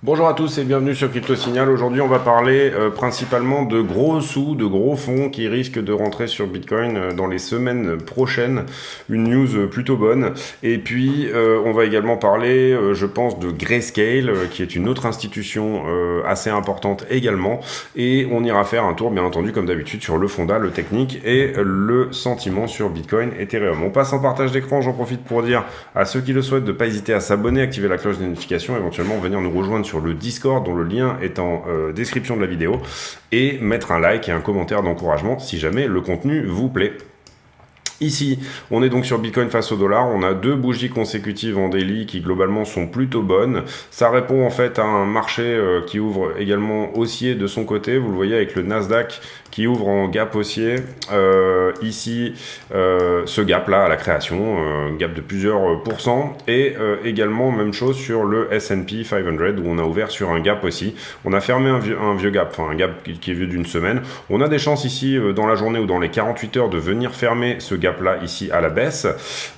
Bonjour à tous et bienvenue sur Crypto Signal. Aujourd'hui, on va parler principalement de gros sous, de gros fonds qui risquent de rentrer sur Bitcoin dans les semaines prochaines. Une news plutôt bonne. Et puis, on va également parler, je pense, de Grayscale, qui est une autre institution assez importante également. Et on ira faire un tour, bien entendu, comme d'habitude, sur le fondat, le technique et le sentiment sur Bitcoin, Ethereum. On passe en partage d'écran. J'en profite pour dire à ceux qui le souhaitent de ne pas hésiter à s'abonner, activer la cloche de notification, éventuellement venir nous rejoindre sur le Discord dont le lien est en description de la vidéo et mettre un like et un commentaire d'encouragement si jamais le contenu vous plaît. Ici, on est donc sur Bitcoin face au dollar. On a deux bougies consécutives en daily qui globalement sont plutôt bonnes. Ça répond en fait à un marché qui ouvre également haussier de son côté. Vous le voyez avec le Nasdaq qui ouvre en gap haussier. Ici, ce gap là à la création, gap de plusieurs pourcents. Et également même chose sur le S&P 500 où on a ouvert sur un gap aussi. On a fermé un vieux gap, enfin un gap qui est vieux d'une semaine. On a des chances ici dans la journée ou dans les 48 heures de venir fermer ce gap là ici à la baisse,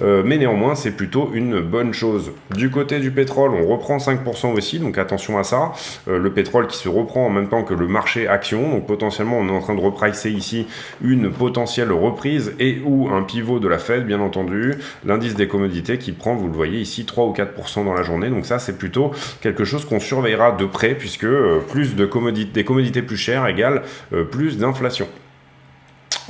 mais néanmoins c'est plutôt une bonne chose. Du côté du pétrole, on reprend 5% aussi, donc attention à ça. Le pétrole qui se reprend en même temps que le marché action, donc potentiellement on est en train de repricer ici une potentielle reprise et ou un pivot de la Fed, bien entendu. L'indice des commodités qui prend, vous le voyez ici, 3 ou 4% dans la journée, donc ça c'est plutôt quelque chose qu'on surveillera de près, puisque plus de des commodités plus chères égale plus d'inflation.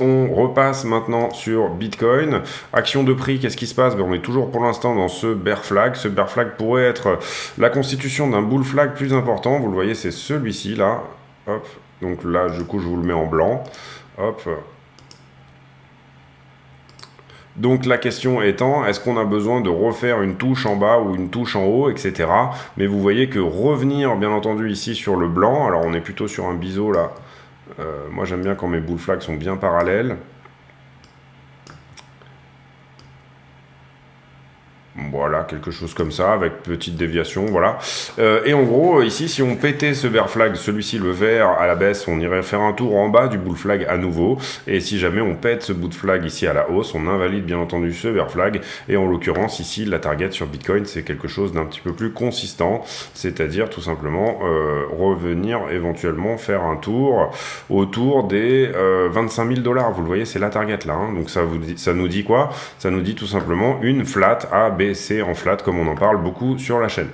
On repasse maintenant sur Bitcoin. Action de prix, qu'est-ce qui se passe? On est toujours pour l'instant dans ce bear flag. Ce bear flag pourrait être la constitution d'un bull flag plus important. Vous le voyez, c'est celui-ci là. Hop. Donc là, du coup, je vous le mets en blanc. Hop. Donc la question étant, est-ce qu'on a besoin de refaire une touche en bas ou une touche en haut, etc. Mais vous voyez que revenir, bien entendu, ici sur le blanc, alors on est plutôt sur un biseau là. Moi j'aime bien quand mes bull flags sont bien parallèles. Voilà, quelque chose comme ça, avec petite déviation, voilà. Et en gros, ici, si on pétait ce bear flag, celui-ci, le vert, à la baisse, on irait faire un tour en bas du bull flag à nouveau. Et si jamais on pète ce bull flag ici à la hausse, on invalide bien entendu ce bear flag. Et en l'occurrence, ici, la target sur Bitcoin, c'est quelque chose d'un petit peu plus consistant. C'est-à-dire, tout simplement, revenir éventuellement faire un tour autour des 25 000 $. Vous le voyez, c'est la target là. Hein. Donc ça nous dit quoi? Ça nous dit tout simplement une flat A, B, C en flat, comme on en parle beaucoup sur la chaîne.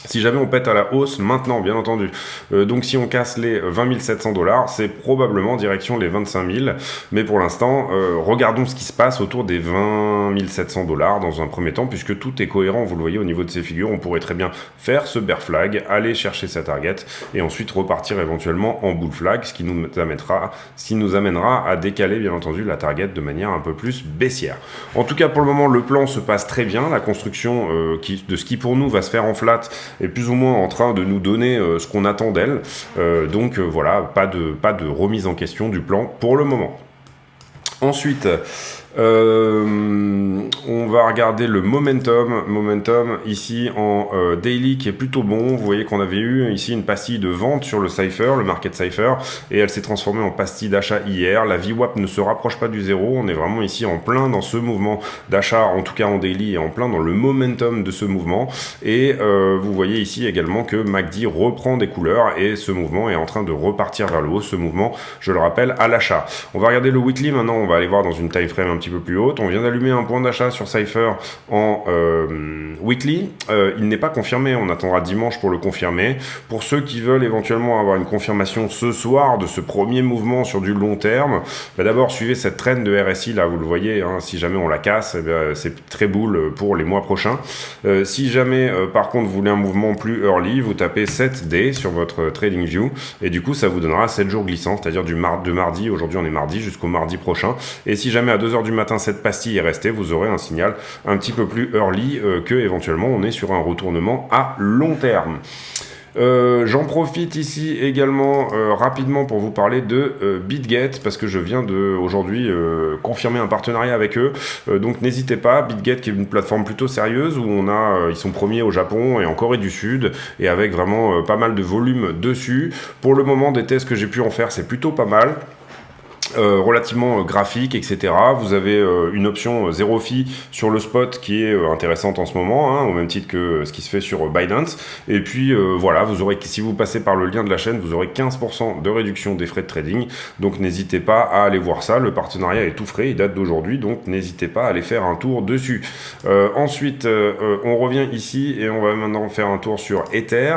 Si jamais on pète à la hausse, maintenant, bien entendu, donc si on casse les 20 700 $, c'est probablement direction les 25 000. Mais pour l'instant, regardons ce qui se passe autour des 20 700 $ dans un premier temps, puisque tout est cohérent, vous le voyez au niveau de ces figures. On pourrait très bien faire ce bear flag, aller chercher sa target, et ensuite repartir éventuellement en bull flag, ce qui nous amènera à décaler, bien entendu, la target de manière un peu plus baissière. En tout cas, pour le moment, le plan se passe très bien. La construction de ce qui, pour nous, va se faire en flat, est plus ou moins en train de nous donner ce qu'on attend d'elle. Donc voilà, pas de remise en question du plan pour le moment. Ensuite, on va regarder le momentum ici en daily qui est plutôt bon. Vous voyez qu'on avait eu ici une pastille de vente sur le Cypher, le market Cypher, et elle s'est transformée en pastille d'achat hier. La VWAP ne se rapproche pas du zéro. On est vraiment ici en plein dans ce mouvement d'achat, en tout cas en daily, et en plein dans le momentum de ce mouvement. Et vous voyez ici également que MACD reprend des couleurs et ce mouvement est en train de repartir vers le haut. Ce mouvement, je le rappelle, à l'achat. On va regarder le weekly maintenant. On va aller voir dans une time frame un petit peu plus haute. On vient d'allumer un point d'achat sur Cypher en weekly. Il n'est pas confirmé. On attendra dimanche pour le confirmer. Pour ceux qui veulent éventuellement avoir une confirmation ce soir de ce premier mouvement sur du long terme, d'abord suivez cette trend de RSI là, vous le voyez. Hein, si jamais on la casse, c'est très bull pour les mois prochains. Si jamais par contre vous voulez un mouvement plus early, vous tapez 7D sur votre TradingView et du coup ça vous donnera 7 jours glissants, c'est-à-dire de mardi, aujourd'hui on est mardi, jusqu'au mardi prochain. Et si jamais à 2h du matin cette pastille est restée, vous aurez un signal un petit peu plus early que éventuellement on est sur un retournement à long terme. J'en profite ici également rapidement pour vous parler de BitGet parce que je viens de aujourd'hui confirmer un partenariat avec eux, donc n'hésitez pas. BitGet qui est une plateforme plutôt sérieuse où ils sont premiers au Japon et en Corée du Sud et avec vraiment pas mal de volume dessus. Pour le moment des tests que j'ai pu en faire c'est plutôt pas mal. relativement graphique, etc. Vous avez une option zéro fee sur le spot qui est intéressante en ce moment, hein, au même titre que ce qui se fait sur Binance. Et puis voilà, vous aurez, si vous passez par le lien de la chaîne, vous aurez 15% de réduction des frais de trading. Donc n'hésitez pas à aller voir ça. Le partenariat est tout frais, il date d'aujourd'hui, donc n'hésitez pas à aller faire un tour dessus. Ensuite, on revient ici et on va maintenant faire un tour sur Ether.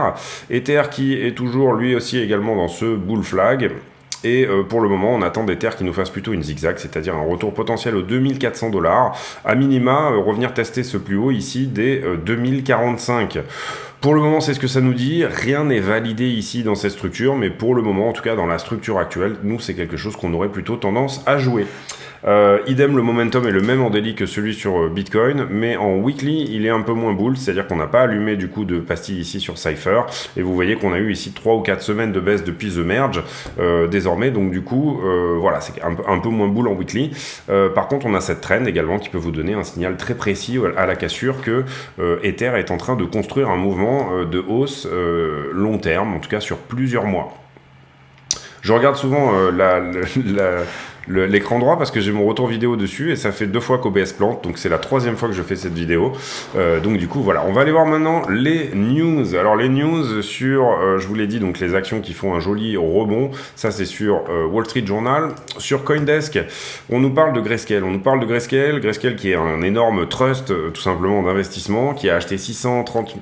Ether qui est toujours lui aussi également dans ce bull flag. Et pour le moment, on attend d'Ether qui nous fasse plutôt une zigzag, c'est-à-dire un retour potentiel aux 2400 $. À minima, revenir tester ce plus haut ici des 2045. Pour le moment, c'est ce que ça nous dit. Rien n'est validé ici dans cette structure, mais pour le moment, en tout cas dans la structure actuelle, nous, c'est quelque chose qu'on aurait plutôt tendance à jouer. Idem, le momentum est le même en daily que celui sur Bitcoin, mais en weekly, il est un peu moins bull, c'est-à-dire qu'on n'a pas allumé du coup de pastille ici sur Cypher, et vous voyez qu'on a eu ici 3 ou 4 semaines de baisse depuis The Merge, désormais, donc du coup, voilà, c'est un peu moins bull en weekly. Par contre, on a cette trend également qui peut vous donner un signal très précis à la cassure que Ether est en train de construire un mouvement de hausse long terme, en tout cas sur plusieurs mois. Je regarde souvent l'écran droit parce que j'ai mon retour vidéo dessus et ça fait 2 fois qu'OBS plante, donc c'est la 3e fois que je fais cette vidéo. Donc du coup voilà, on va aller voir maintenant les news. Alors les news sur, je vous l'ai dit, donc les actions qui font un joli rebond, ça c'est sur Wall Street Journal. Sur CoinDesk, on nous parle de Grayscale. Grayscale qui est un énorme trust tout simplement d'investissement, qui a acheté 650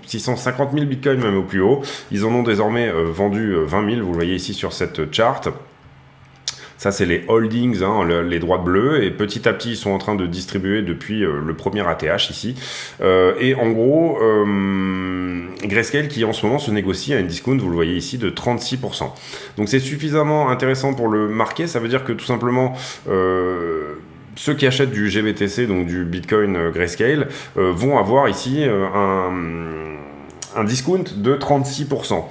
000 bitcoins même au plus haut. Ils en ont désormais vendu 20 000, vous le voyez ici sur cette chart. Ça, c'est les holdings, hein, les droits bleus, et petit à petit, ils sont en train de distribuer depuis le premier ATH ici. Et en gros, Grayscale qui en ce moment se négocie à une discount, vous le voyez ici, de 36%. Donc c'est suffisamment intéressant pour le marquer, ça veut dire que tout simplement... ceux qui achètent du GBTC, donc du Bitcoin Grayscale, vont avoir ici un discount de 36%.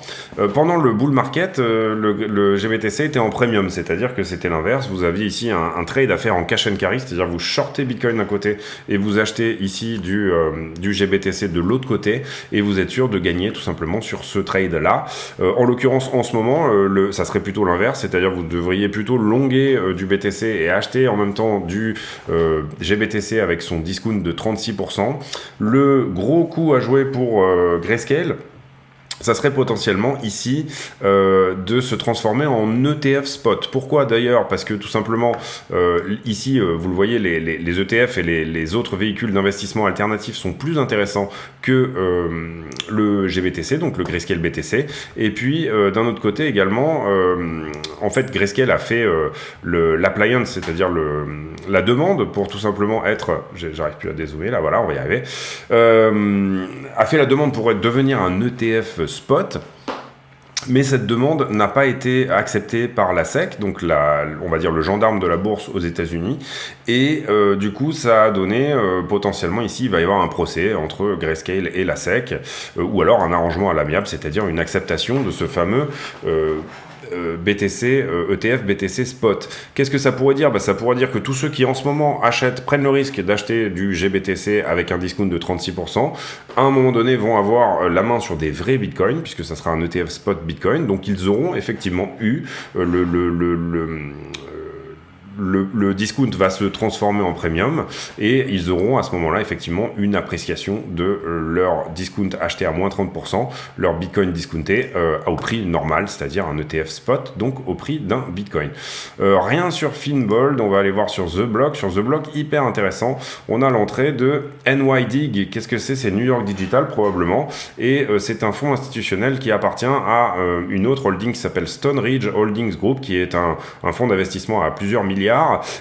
Pendant le bull market, le GBTC était en premium, c'est-à-dire que c'était l'inverse. Vous aviez ici un trade à faire en cash and carry, c'est-à-dire vous shortez Bitcoin d'un côté et vous achetez ici du GBTC de l'autre côté et vous êtes sûr de gagner tout simplement sur ce trade-là. En l'occurrence, en ce moment, ça serait plutôt l'inverse, c'est-à-dire vous devriez plutôt longuer du BTC et acheter en même temps du GBTC avec son discount de 36%. Le gros coup à jouer pour Grayscale, ça serait potentiellement ici de se transformer en ETF spot. Pourquoi d'ailleurs? Parce que tout simplement, ici, vous le voyez, les ETF et les autres véhicules d'investissement alternatifs sont plus intéressants que le GBTC, donc le Grayscale BTC. Et puis, d'un autre côté également, en fait, Grayscale a fait l'appliance, c'est-à-dire la demande pour tout simplement être... J'arrive plus à dézoomer, là, voilà, on va y arriver. A fait la demande pour devenir un ETF spot, mais cette demande n'a pas été acceptée par la SEC, donc on va dire le gendarme de la bourse aux États-Unis, et du coup ça a donné potentiellement ici il va y avoir un procès entre Grayscale et la SEC, ou alors un arrangement à l'amiable, c'est-à-dire une acceptation de ce fameux BTC, ETF BTC Spot. Qu'est-ce que ça pourrait dire? Ça pourrait dire que tous ceux qui en ce moment prennent le risque d'acheter du GBTC avec un discount de 36%, à un moment donné vont avoir la main sur des vrais bitcoins, puisque ça sera un ETF Spot Bitcoin, donc ils auront effectivement eu le discount va se transformer en premium et ils auront à ce moment-là effectivement une appréciation de leur discount acheté à moins 30%, leur bitcoin discounté au prix normal, c'est-à-dire un ETF spot, donc au prix d'un bitcoin. Rien sur Finbold, on va aller voir sur The Block. Sur The Block, hyper intéressant, on a l'entrée de NYDIG. Qu'est-ce que c'est? C'est New York Digital probablement, et c'est un fonds institutionnel qui appartient à une autre holding qui s'appelle Stone Ridge Holdings Group, qui est un fonds d'investissement à plusieurs milliards.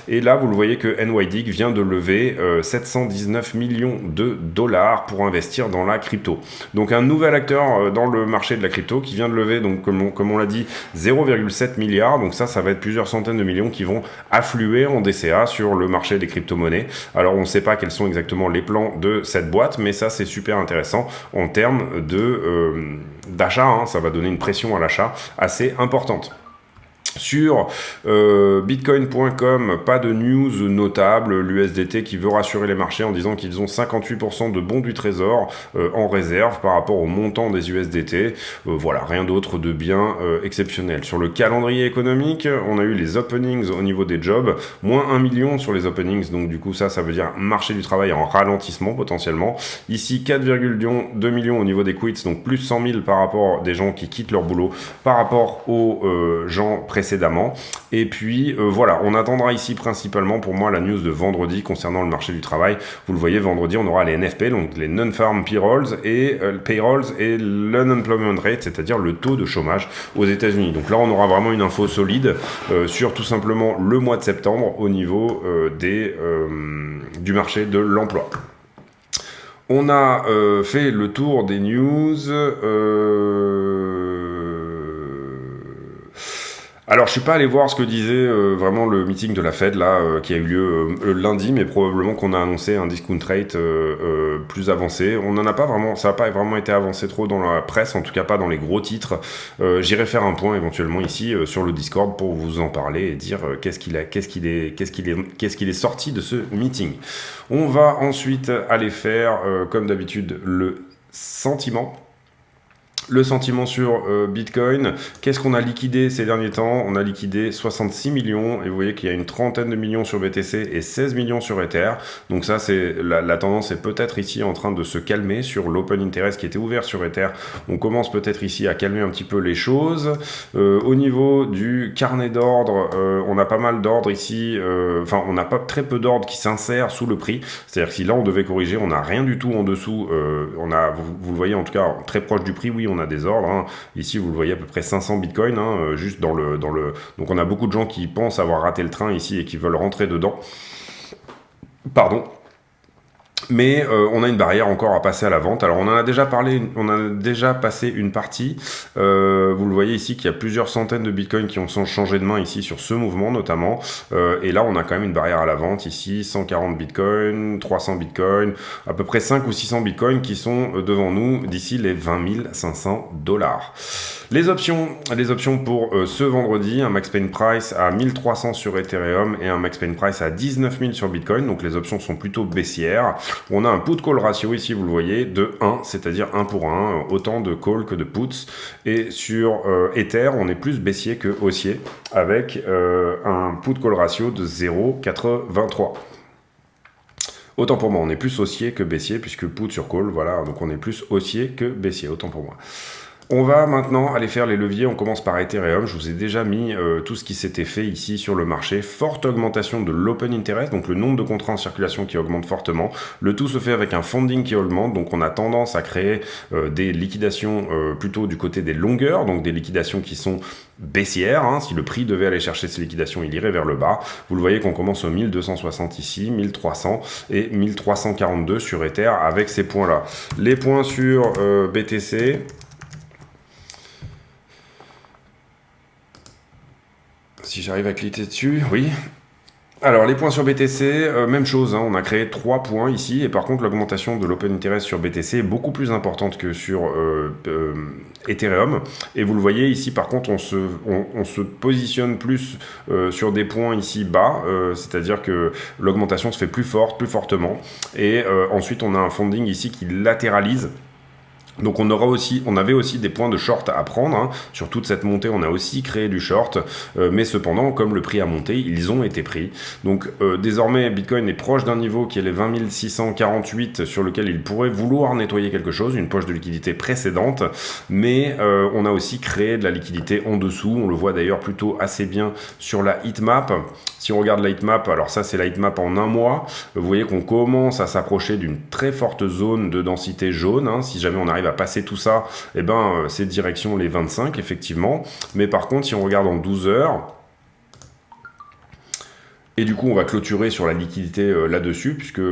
Et là, vous le voyez que NYDIG vient de lever 719 millions de dollars pour investir dans la crypto. Donc un nouvel acteur dans le marché de la crypto qui vient de lever, donc comme on l'a dit, 0,7 milliards. Donc ça va être plusieurs centaines de millions qui vont affluer en DCA sur le marché des crypto-monnaies. Alors on ne sait pas quels sont exactement les plans de cette boîte, mais ça c'est super intéressant en termes d'achat. Ça va donner une pression à l'achat assez importante. Sur bitcoin.com, pas de news notable, l'USDT qui veut rassurer les marchés en disant qu'ils ont 58% de bons du trésor en réserve par rapport au montant des USDT. Voilà, rien d'autre de bien exceptionnel. Sur le calendrier économique, on a eu les openings au niveau des jobs, moins 1 million sur les openings, donc du coup ça veut dire marché du travail en ralentissement potentiellement. Ici 4,2 millions au niveau des quits, donc plus 100 000 par rapport des gens qui quittent leur boulot par rapport aux gens précédemment. Et puis voilà, on attendra ici principalement pour moi la news de vendredi concernant le marché du travail. Vous le voyez, vendredi on aura les NFP, donc les non-farm payrolls et l'unemployment rate, c'est-à-dire le taux de chômage aux États-Unis. Donc là on aura vraiment une info solide sur tout simplement le mois de septembre au niveau du marché de l'emploi. On a fait le tour des news. Alors, je suis pas allé voir ce que disait vraiment le meeting de la Fed là, qui a eu lieu lundi, mais probablement qu'on a annoncé un discount rate plus avancé. On n'en a pas vraiment, ça n'a pas vraiment été avancé trop dans la presse, en tout cas pas dans les gros titres. J'irai faire un point éventuellement ici sur le Discord pour vous en parler et dire qu'est-ce qu'il est sorti de ce meeting. On va ensuite aller faire, comme d'habitude, le sentiment. Le sentiment sur Bitcoin, qu'est-ce qu'on a liquidé ces derniers temps? On a liquidé 66 millions et vous voyez qu'il y a une trentaine de millions sur BTC et 16 millions sur Ether. Donc ça, c'est la tendance est peut-être ici en train de se calmer sur l'open interest qui était ouvert sur Ether. On commence peut-être ici à calmer un petit peu les choses. Au niveau du carnet d'ordre, on a pas mal d'ordres ici. Enfin, on n'a pas très peu d'ordres qui s'insèrent sous le prix. C'est-à-dire que si là on devait corriger, on n'a rien du tout en dessous. Vous le voyez en tout cas très proche du prix. Oui, on a des ordres. Hein. Ici, vous le voyez à peu près 500 bitcoins, hein, juste dans le. Donc, on a beaucoup de gens qui pensent avoir raté le train ici et qui veulent rentrer dedans. Pardon. Mais on a une barrière encore à passer à la vente. Alors on en a déjà parlé, on a déjà passé une partie. Vous le voyez ici qu'il y a plusieurs centaines de bitcoins qui ont changé de main ici sur ce mouvement notamment. Et là on a quand même une barrière à la vente ici, 140 bitcoins, 300 bitcoins, à peu près 5 ou 600 bitcoins qui sont devant nous d'ici les 20 500 $. Les options pour ce vendredi, un max pain price à 1300 sur Ethereum et un max pain price à 19 000 sur Bitcoin. Donc les options sont plutôt baissières. On a un put call ratio ici, vous le voyez, de 1, c'est-à-dire 1 pour 1, autant de call que de puts. Et sur Ether, on est plus baissier que haussier avec un put call ratio de 0,83. Autant pour moi, on est plus haussier que baissier puisque put sur call, voilà, donc on est plus haussier que baissier, autant pour moi. On va maintenant aller faire les leviers, on commence par Ethereum, je vous ai déjà mis tout ce qui s'était fait ici sur le marché, forte augmentation de l'open interest, donc le nombre de contrats en circulation qui augmente fortement, le tout se fait avec un funding qui augmente, donc on a tendance à créer des liquidations plutôt du côté des longueurs, donc des liquidations qui sont baissières, hein. Si le prix devait aller chercher ces liquidations, il irait vers le bas, vous le voyez qu'on commence au 1260 ici, 1300 et 1342 sur Ether avec ces points-là. Les points sur BTC... Si j'arrive à cliquer dessus, oui. Alors, les points sur BTC, même chose, hein, on a créé 3 points ici, et par contre, l'augmentation de l'open interest sur BTC est beaucoup plus importante que sur Ethereum. Et vous le voyez ici, par contre, on se positionne plus sur des points ici bas, c'est-à-dire que l'augmentation se fait plus forte, plus fortement. Et ensuite, on a un funding ici qui latéralise. Donc on avait aussi des points de short à prendre, hein. Sur toute cette montée on a aussi créé du short, mais cependant comme le prix a monté, ils ont été pris. Donc désormais Bitcoin est proche d'un niveau qui est les 20 648 sur lequel il pourrait vouloir nettoyer quelque chose, une poche de liquidité précédente, mais on a aussi créé de la liquidité en dessous, on le voit d'ailleurs plutôt assez bien sur la heatmap. Si on regarde la heatmap, alors ça c'est la heatmap en un mois, vous voyez qu'on commence à s'approcher d'une très forte zone de densité jaune, hein. Si jamais on arrive à passer tout ça, eh ben, c'est direction les 25 effectivement, mais par contre si on regarde en 12 heures, Et du coup, on va clôturer sur la liquidité là-dessus, puisque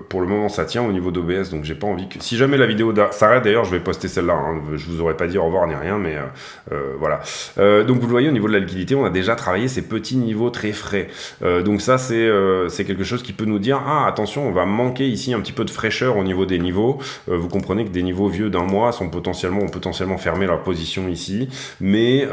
pour le moment, ça tient au niveau d'OBS, donc j'ai pas envie que... Si jamais la vidéo s'arrête, d'ailleurs, je vais poster celle-là, hein. Je vous aurais pas dit au revoir ni rien, mais voilà. Donc vous le voyez, au niveau de la liquidité, on a déjà travaillé ces petits niveaux très frais. Donc ça, c'est quelque chose qui peut nous dire, ah, attention, on va manquer ici un petit peu de fraîcheur au niveau des niveaux. Vous comprenez que des niveaux vieux d'un mois ont potentiellement fermé leur position ici, mais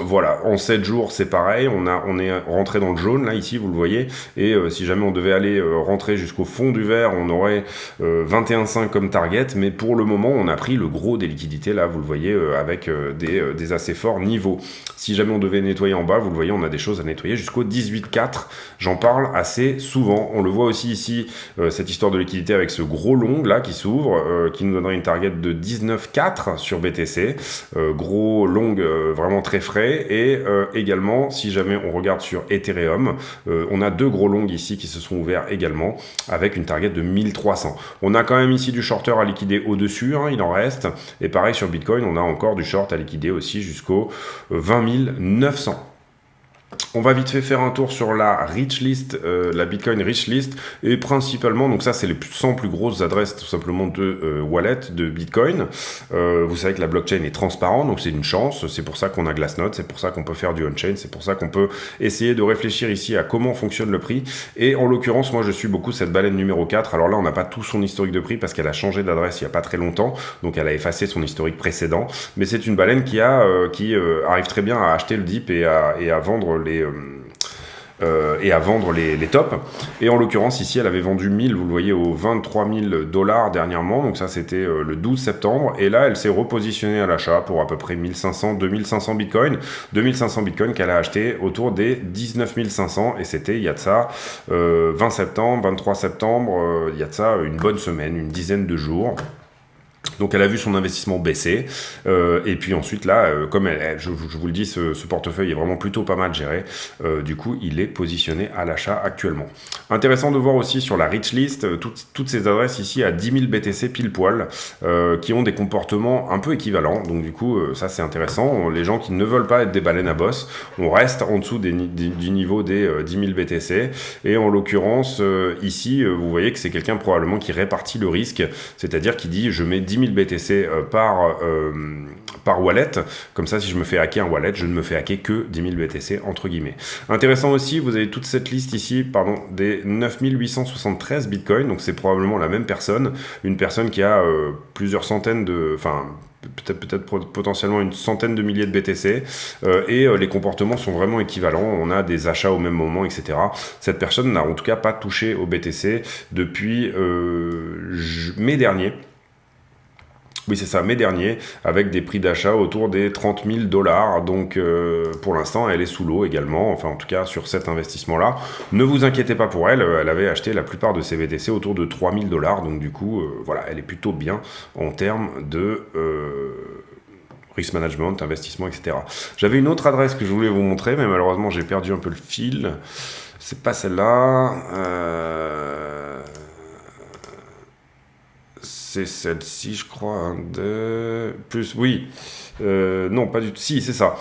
voilà, en 7 jours, c'est pareil, on est rentré dans le jaune, là, ici, vous le voyez, et si jamais on devait aller rentrer jusqu'au fond du vert, on aurait 21,5 comme target, mais pour le moment, on a pris le gros des liquidités, là, vous le voyez, avec des assez forts niveaux. Si jamais on devait nettoyer en bas, vous le voyez, on a des choses à nettoyer jusqu'au 18,4, j'en parle assez souvent. On le voit aussi ici, cette histoire de liquidité avec ce gros long, là, qui s'ouvre, qui nous donnerait une target de 19,4 sur BTC, gros long, vraiment très frais, et également, si jamais on regarde sur Ethereum, on a 2 gros longs ici qui se sont ouverts également avec une target de 1300. On a quand même ici du shorter à liquider au-dessus, hein, il en reste. Et pareil sur Bitcoin, on a encore du short à liquider aussi jusqu'au 20 900. On va vite fait faire un tour sur la rich list, la Bitcoin rich list, et principalement, donc ça c'est les 100 plus grosses adresses tout simplement de wallet de Bitcoin. Vous savez que la blockchain est transparente, donc c'est une chance, c'est pour ça qu'on a Glassnode, c'est pour ça qu'on peut faire du on-chain, c'est pour ça qu'on peut essayer de réfléchir ici à comment fonctionne le prix. Et en l'occurrence, moi je suis beaucoup cette baleine numéro 4, alors là on n'a pas tout son historique de prix parce qu'elle a changé d'adresse il n'y a pas très longtemps, donc elle a effacé son historique précédent, mais c'est une baleine qui arrive très bien à acheter le dip et à vendre les tops. Et en l'occurrence, ici, elle avait vendu 1000, vous le voyez, aux 23 000 $ dernièrement. Donc ça, c'était le 12 septembre. Et là, elle s'est repositionnée à l'achat pour à peu près 2500 bitcoins. 2500 bitcoins qu'elle a acheté autour des 19 500. Et c'était, il y a de ça, 20 septembre, 23 septembre, il y a de ça une bonne semaine, une dizaine de jours. Donc elle a vu son investissement baisser, et puis ensuite là, comme je vous le dis, ce portefeuille est vraiment plutôt pas mal géré, du coup il est positionné à l'achat actuellement. Intéressant de voir aussi sur la rich list, toutes ces adresses ici à 10 000 BTC pile poil, qui ont des comportements un peu équivalents, donc du coup ça c'est intéressant. Les gens qui ne veulent pas être des baleines à bosse, on reste en dessous du niveau des 10 000 BTC, et en l'occurrence ici vous voyez que c'est quelqu'un probablement qui répartit le risque, c'est-à-dire qui dit je mets 10 000 BTC par wallet, comme ça si je me fais hacker un wallet, je ne me fais hacker que 10 000 BTC entre guillemets. Intéressant aussi, vous avez toute cette liste ici, des 9 873 bitcoins, donc c'est probablement la même personne, une personne qui a plusieurs centaines peut-être potentiellement une centaine de milliers de BTC, et les comportements sont vraiment équivalents, on a des achats au même moment, etc. Cette personne n'a en tout cas pas touché au BTC depuis mai dernier. Oui, c'est ça, mai dernier, avec des prix d'achat autour des 30 000 $. Donc, pour l'instant, elle est sous l'eau également, enfin, en tout cas, sur cet investissement-là. Ne vous inquiétez pas pour elle, elle avait acheté la plupart de ses BTC autour de 3 000 $. Donc, du coup, voilà, elle est plutôt bien en termes de risk management, investissement, etc. J'avais une autre adresse que je voulais vous montrer, mais malheureusement, j'ai perdu un peu le fil. C'est pas celle-là. C'est celle-ci, je crois, oui, non, pas du tout, si, c'est ça.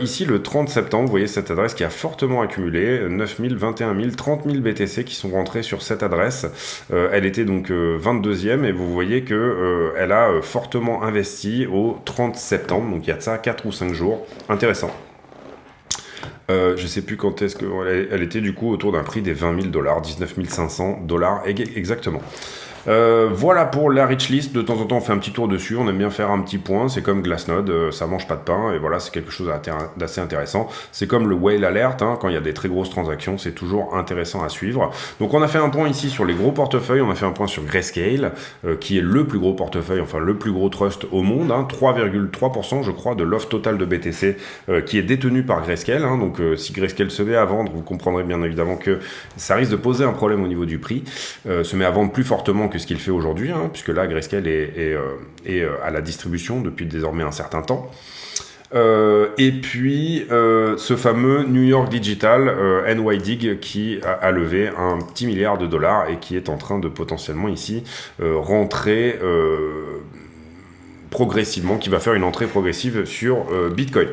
Ici, le 30 septembre, vous voyez cette adresse qui a fortement accumulé, 9 000, 21 000, 30 000 BTC qui sont rentrés sur cette adresse. Elle était donc 22e, et vous voyez que elle a fortement investi au 30 septembre, donc il y a de ça 4 ou 5 jours. Intéressant. Je sais plus quand est-ce qu'elle était du coup autour d'un prix des 20 000 $, 19 500 $ exactement. Voilà pour la rich list. De temps en temps on fait un petit tour dessus, on aime bien faire un petit point, c'est comme Glassnode, ça mange pas de pain, et voilà, c'est quelque chose d'assez intéressant. C'est comme le whale alert, hein, quand il y a des très grosses transactions, c'est toujours intéressant à suivre. Donc on a fait un point ici sur les gros portefeuilles, on a fait un point sur Grayscale, qui est le plus gros portefeuille, enfin le plus gros trust au monde, hein, 3,3% je crois de l'offre totale de BTC qui est détenu par Grayscale, hein, donc si Grayscale se met à vendre, vous comprendrez bien évidemment que ça risque de poser un problème au niveau du prix, se met à vendre plus fortement que ce qu'il fait aujourd'hui, hein, puisque là Grayscale est à la distribution depuis désormais un certain temps. Et puis ce fameux New York Digital NYDIG qui a levé un petit milliard de dollars et qui est en train de potentiellement ici rentrer progressivement, qui va faire une entrée progressive sur Bitcoin.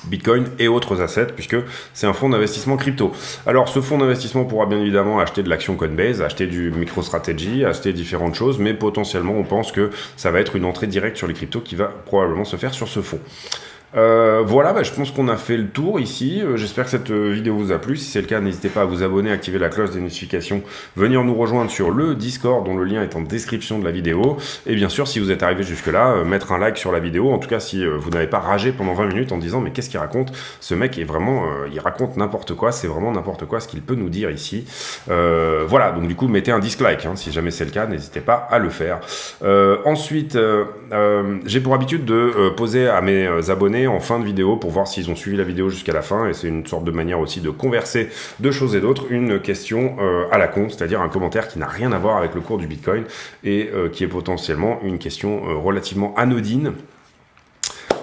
Bitcoin et autres assets, puisque c'est un fonds d'investissement crypto. Alors ce fonds d'investissement pourra bien évidemment acheter de l'action Coinbase, acheter du MicroStrategy, acheter différentes choses, mais potentiellement on pense que ça va être une entrée directe sur les cryptos qui va probablement se faire sur ce fonds. Voilà, je pense qu'on a fait le tour ici. J'espère que cette vidéo vous a plu. Si c'est le cas, n'hésitez pas à vous abonner, activer la cloche des notifications, venir nous rejoindre sur le Discord dont le lien est en description de la vidéo. Et bien sûr, si vous êtes arrivé jusque-là, mettre un like sur la vidéo. En tout cas, si vous n'avez pas ragé pendant 20 minutes en disant mais qu'est-ce qu'il raconte? Ce mec est vraiment, il raconte n'importe quoi. C'est vraiment n'importe quoi ce qu'il peut nous dire ici. Voilà, donc du coup, mettez un dislike. Hein, si jamais c'est le cas, n'hésitez pas à le faire. Ensuite, j'ai pour habitude de poser à mes abonnés en fin de vidéo pour voir s'ils ont suivi la vidéo jusqu'à la fin, et c'est une sorte de manière aussi de converser de choses et d'autres, une question à la con, c'est-à-dire un commentaire qui n'a rien à voir avec le cours du Bitcoin et qui est potentiellement une question relativement anodine.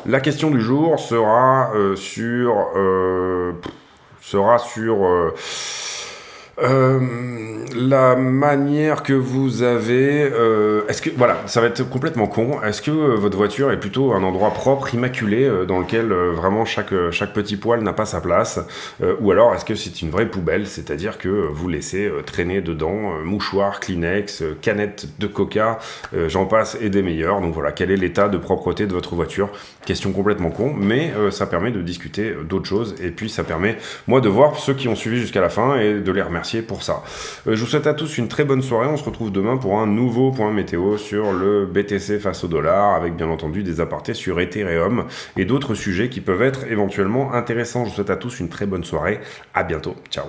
La question du jour sera sur la manière que vous avez... est-ce que, voilà, ça va être complètement con. Est-ce que votre voiture est plutôt un endroit propre, immaculé, dans lequel vraiment chaque petit poil n'a pas sa place, ou alors est-ce que c'est une vraie poubelle, c'est-à-dire que vous laissez traîner dedans mouchoirs, Kleenex, canettes de Coca, j'en passe et des meilleurs. Donc voilà, quel est l'état de propreté de votre voiture? Question complètement con, mais ça permet de discuter d'autres choses, et puis ça permet, moi, de voir ceux qui ont suivi jusqu'à la fin et de les remercier pour ça. Je vous souhaite à tous une très bonne soirée. On se retrouve demain pour un nouveau point météo sur le BTC face au dollar, avec bien entendu des apartés sur Ethereum et d'autres sujets qui peuvent être éventuellement intéressants. Je vous souhaite à tous une très bonne soirée. À bientôt. Ciao.